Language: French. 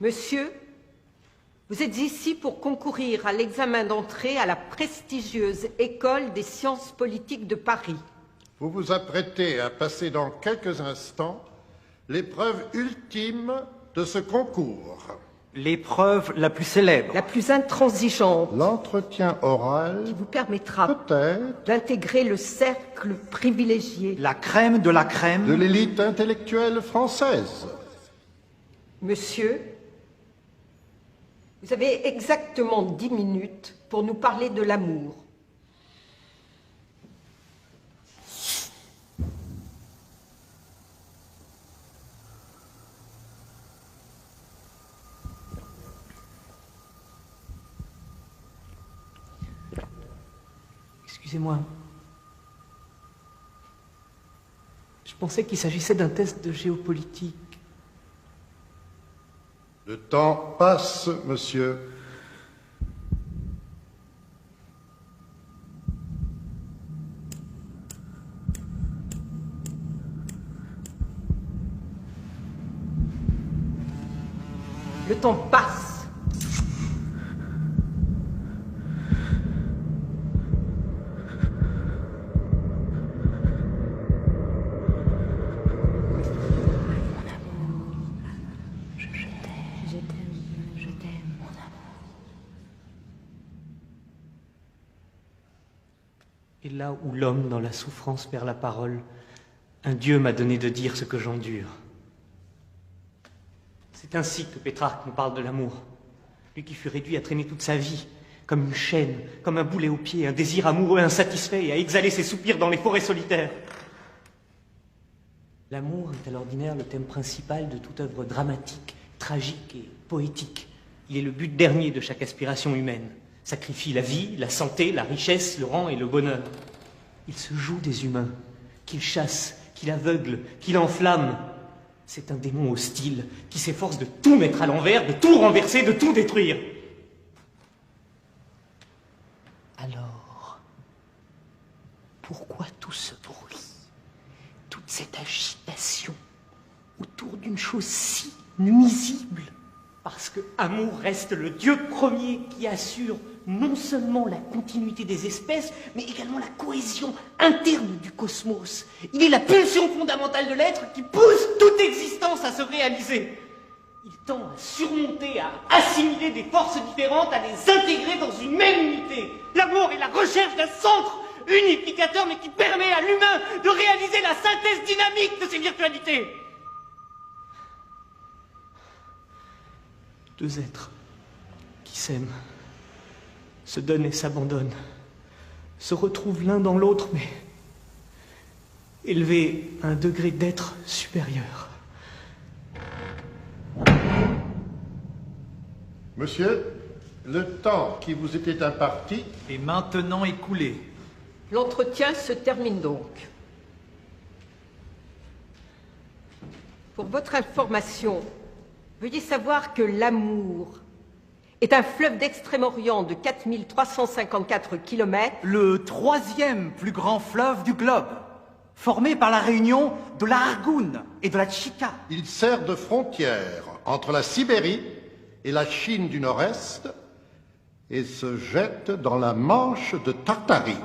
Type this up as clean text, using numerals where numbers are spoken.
Monsieur, vous êtes ici pour concourir à l'examen d'entrée à la prestigieuse École des sciences politiques de Paris. Vous vous apprêtez à passer dans quelques instants l'épreuve ultime de ce concours. L'épreuve la plus célèbre. La plus intransigeante. L'entretien oral Qui vous permettra peut-être d'intégrer le cercle privilégié. La crème de la crème. de l'élite intellectuelle française. Monsieur, vous avez exactement 10 minutes pour nous parler de l'amour. Excusez-moi. Je pensais qu'il s'agissait d'un test de géopolitique. Le temps passe, monsieur. Le temps passe. Et là où l'homme dans la souffrance perd la parole, un Dieu m'a donné de dire ce que j'endure. C'est ainsi que Pétrarque nous parle de l'amour. Lui qui fut réduit à traîner toute sa vie, comme une chaîne, comme un boulet au pied, un désir amoureux insatisfait et à exhaler ses soupirs dans les forêts solitaires. L'amour est à l'ordinaire le thème principal de toute œuvre dramatique, tragique et poétique. Il est le but dernier de chaque aspiration humaine. Sacrifie la vie, la santé, la richesse, le rang et le bonheur. Il se joue des humains, qu'il chasse, qu'il aveugle, qu'il enflamme. C'est un démon hostile qui s'efforce de tout mettre à l'envers, de tout renverser, de tout détruire. Alors, pourquoi tout ce bruit, toute cette agitation autour d'une chose si nuisible? Parce que amour reste le Dieu premier qui assure non seulement la continuité des espèces, mais également la cohésion interne du cosmos. Il est la pulsion fondamentale de l'être qui pousse toute existence à se réaliser. Il tend à surmonter, à assimiler des forces différentes, à les intégrer dans une même unité. L'amour est la recherche d'un centre unificateur, mais qui permet à l'humain de réaliser la synthèse dynamique de ses virtualités. Deux êtres qui s'aiment, se donnent et s'abandonnent, se retrouvent l'un dans l'autre, mais élevés à un degré d'être supérieur. Monsieur, le temps qui vous était imparti est maintenant écoulé. L'entretien se termine donc. Pour votre information, veuillez savoir que l'amour est un fleuve d'Extrême-Orient de 4354 km. Le troisième plus grand fleuve du globe, formé par la réunion de la Argoun et de la Tchika. Il sert de frontière entre la Sibérie et la Chine du Nord-Est et se jette dans la Manche de Tartarie.